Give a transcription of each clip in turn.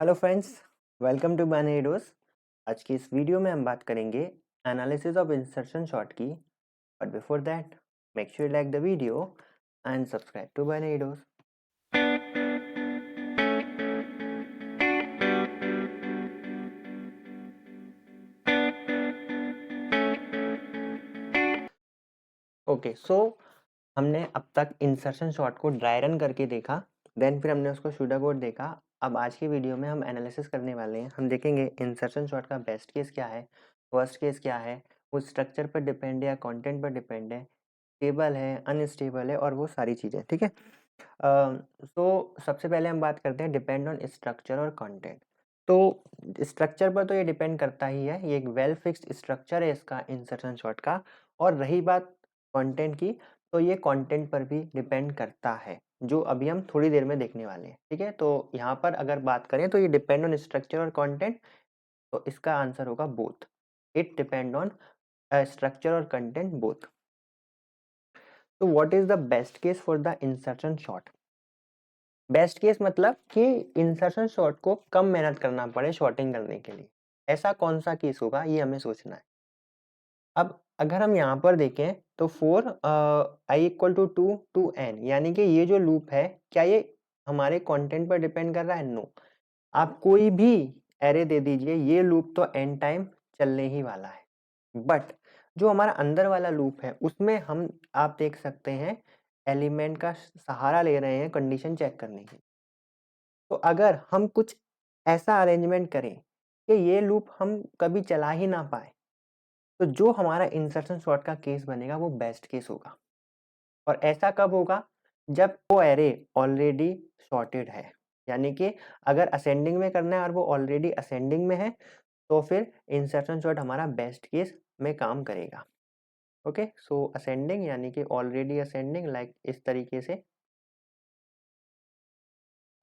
Hello friends, welcome to binary dose. आज की इस वीडियो में हम बात करेंगे एनालिसिस ऑफ इंसर्शन शॉर्ट की। But before that, make sure like the video and subscribe to binary dose. Okay, so हमने अब तक इंसर्शन शॉर्ट को ड्राई रन करके देखा, देन फिर हमने उसको शूडो कोड देखा। अब आज की वीडियो में हम एनालिसिस करने वाले हैं। हम देखेंगे इंसर्शन शॉर्ट का बेस्ट केस क्या है, वर्स्ट केस क्या है, वो स्ट्रक्चर पर डिपेंड है या कंटेंट पर डिपेंड है, स्टेबल है, अनस्टेबल है, और वो सारी चीज़ें। ठीक है, तो सबसे पहले हम बात करते हैं डिपेंड ऑन स्ट्रक्चर और कंटेंट। तो स्ट्रक्चर पर तो ये डिपेंड करता ही है, ये एक वेल फिक्स्ड स्ट्रक्चर है इसका इंसर्शन शॉर्ट का। और रही बात कंटेंट की, तो ये कंटेंट पर भी डिपेंड करता है, जो अभी हम थोड़ी देर में देखने वाले हैं। ठीक है, तो यहाँ पर अगर बात करें तो ये डिपेंड ऑन स्ट्रक्चर और कंटेंट, तो इसका आंसर होगा both. It depend on structure और कंटेंट बोथ। तो what is the best case for the insertion short? Best case मतलब कि इंसर्शन शॉर्ट को कम मेहनत करना पड़े शॉर्टिंग करने के लिए। ऐसा कौन सा केस होगा, ये हमें सोचना है। अब अगर हम यहाँ पर देखें तो for I equal to two to N, यानी कि ये जो लूप है, क्या ये हमारे कंटेंट पर डिपेंड कर रहा है? नो। आप कोई भी एरे दे दीजिए, ये लूप तो एन टाइम चलने ही वाला है। बट जो हमारा अंदर वाला लूप है, उसमें हम, आप देख सकते हैं, एलिमेंट का सहारा ले रहे हैं कंडीशन चेक करने के। तो अगर हम कुछ ऐसा अरेंजमेंट करें कि ये लूप हम कभी चला ही ना पाए, तो जो हमारा इंसर्शन सॉर्ट का केस बनेगा वो बेस्ट केस होगा। और ऐसा कब होगा? जब वो एरे ऑलरेडी सॉर्टेड है, यानी कि अगर असेंडिंग में करना है और वो ऑलरेडी असेंडिंग में है, तो फिर इंसर्शन सॉर्ट हमारा बेस्ट केस में काम करेगा। ओके, सो असेंडिंग यानी कि ऑलरेडी असेंडिंग, लाइक इस तरीके से।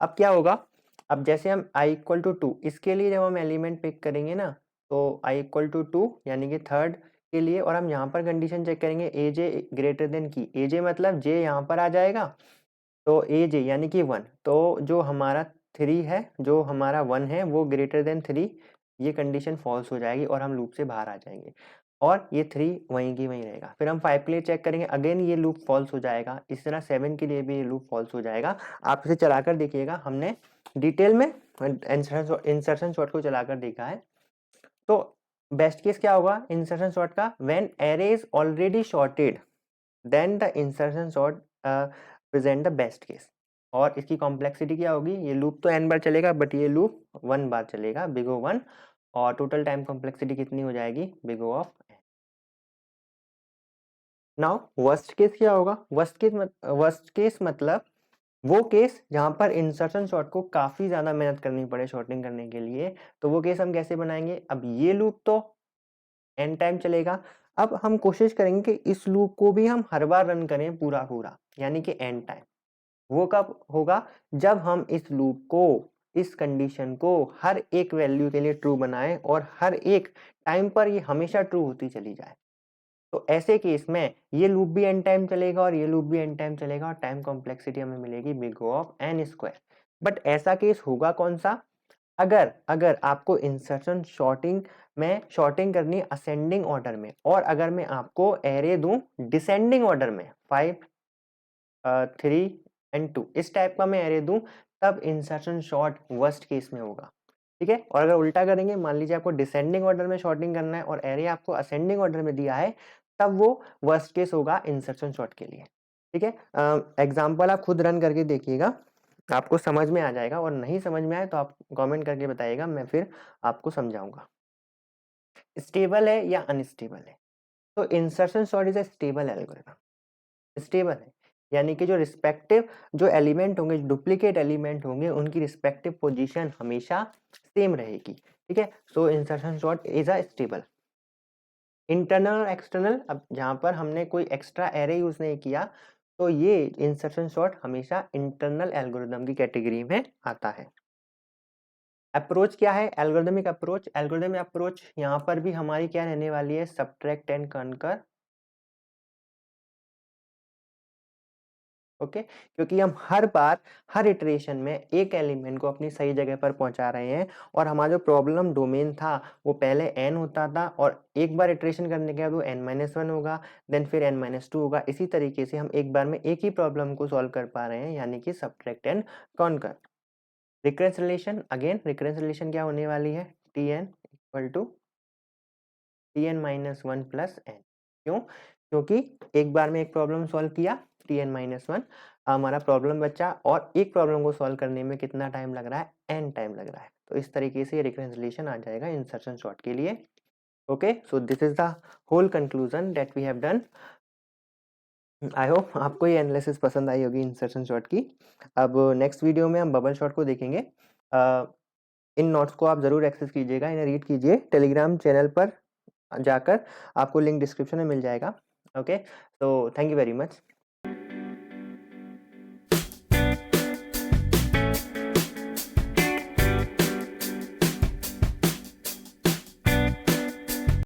अब क्या होगा? अब जैसे हम i इक्वल टू टू, इसके लिए जब हम एलिमेंट पिक करेंगे ना, तो i इक्वल टू टू यानी कि थर्ड के लिए, और हम यहाँ पर कंडीशन चेक करेंगे ए जे ग्रेटर देन की। ए जे मतलब जे यहाँ पर आ जाएगा, तो ए जे यानी कि वन। तो जो हमारा थ्री है, जो हमारा वन है, वो ग्रेटर देन थ्री, ये कंडीशन फॉल्स हो जाएगी और हम लूप से बाहर आ जाएंगे। और ये थ्री वहीं की वहीं रहेगा। फिर हम फाइव के लिए चेक करेंगे, अगेन ये लूप फॉल्स हो जाएगा। इस तरह सेवन के लिए भी ये लूप फॉल्स हो जाएगा। आप इसे चलाकर देखिएगा, हमने डिटेल में इंसर्शन शॉर्ट को चलाकर देखा है। तो बेस्ट केस क्या होगा इंसर्शन शॉर्ट का? When array is already sorted, then the insertion sort present the best case. और इसकी कॉम्प्लेक्सिटी क्या होगी? ये लूप तो एन बार चलेगा, बट ये लूप वन बार चलेगा, बिग ओ वन। और टोटल टाइम कॉम्प्लेक्सिटी कितनी हो जाएगी? Big O of. Now worst case क्या होगा? वर्स्ट केस मतलब वो केस जहां पर इंसर्शन शॉर्ट को काफी ज्यादा मेहनत करनी पड़े शॉर्टिंग करने के लिए। तो वो केस हम कैसे बनाएंगे? अब ये लूप तो एन टाइम चलेगा। अब हम कोशिश करेंगे कि इस लूप को भी हम हर बार रन करें पूरा पूरा, यानी कि एन टाइम। वो कब होगा? जब हम इस लूप को, इस कंडीशन को हर एक वैल्यू के लिए ट्रू बनाएं और हर एक टाइम पर ये हमेशा ट्रू होती चली जाए। तो ऐसे केस में ये लूप भी एन टाइम चलेगा और ये लूप भी एन टाइम चलेगा, और टाइम कॉम्प्लेक्सिटी हमें मिलेगी big O of N square. But ऐसा केस होगा कौन सा? अगर अगर आपको इंसर्शन शॉर्टिंग में शॉर्टिंग करनी असेंडिंग ऑर्डर में, और अगर मैं आपको एरे दूं डिसेंडिंग ऑर्डर में, 5 3 एंड 2, इस टाइप का मैं एरे दूं, तब इंसर्शन शॉर्ट वर्स्ट केस में होगा। ठीक है, और अगर उल्टा करेंगे, मान लीजिए आपको डिसेंडिंग ऑर्डर में शॉर्टिंग करना है और एरे आपको असेंडिंग ऑर्डर में दिया है, तब वो वर्स्ट केस होगा इंसर्शन शॉर्ट के लिए। ठीक है, एग्जाम्पल आप खुद रन करके देखिएगा, आपको समझ में आ जाएगा। और नहीं समझ में आए तो आप कमेंट करके बताइएगा, मैं फिर आपको समझाऊंगा। स्टेबल है या अनस्टेबल है? तो insertion sort is a stable algorithm. Stable है यानी कि जो रिस्पेक्टिव, जो एलिमेंट होंगे, डुप्लीकेट एलिमेंट होंगे, उनकी रिस्पेक्टिव पोजीशन हमेशा सेम रहेगी। ठीक है, so insertion sort is a stable. Internal और एक्सटर्नल, अब जहां पर हमने कोई एक्स्ट्रा एरे यूज नहीं किया, तो ये इंसर्शन सॉर्ट हमेशा इंटरनल एल्गोरिथम की कैटेगरी में आता है। अप्रोच क्या है? Algorithmic approach. एल्गोरिथमिक अप्रोच यहाँ पर भी हमारी क्या रहने वाली है? Subtract and conquer. ओके, क्योंकि हम हर बार हर इटरेशन में एक एलिमेंट को अपनी सही जगह पर पहुंचा रहे हैं और हमारा जो प्रॉब्लम डोमेन था वो पहले n होता था और एक बार इटरेशन करने के बाद वो n-1 होगा, देन फिर n-2 होगा। इसी तरीके से हम एक बार में एक ही प्रॉब्लम को सॉल्व कर पा रहे हैं, यानी कि subtract and conquer. Recurrence relation, again recurrence relation क्या होने वाली है, Tn equal to Tn-1 plus n। क्यों? क्योंकि एक बार में एक प्रॉब्लम सॉल्व किया, Tn-1 हमारा प्रॉब्लम बचा और एक प्रॉब्लम को सॉल्व करने में कितना टाइम लग रहा है, n टाइम लग रहा है। तो इस तरीके से रिकरेंस रिलेशन आ जाएगा इंसर्शन सॉर्ट के लिए। Okay, so this is the whole conclusion that we have done. I hope आपको ये एनालिसिस पसंद आई होगी इंसर्शन शॉट की। अब नेक्स्ट वीडियो में हम बबल शॉट को देखेंगे। इन नोट्स को आप ज़रूर एक्सेस कीजिएगा, इन्हें रीड कीजिए टेलीग्राम चैनल पर जाकर, आपको लिंक डिस्क्रिप्शन में मिल जाएगा। Okay, so thank you very much.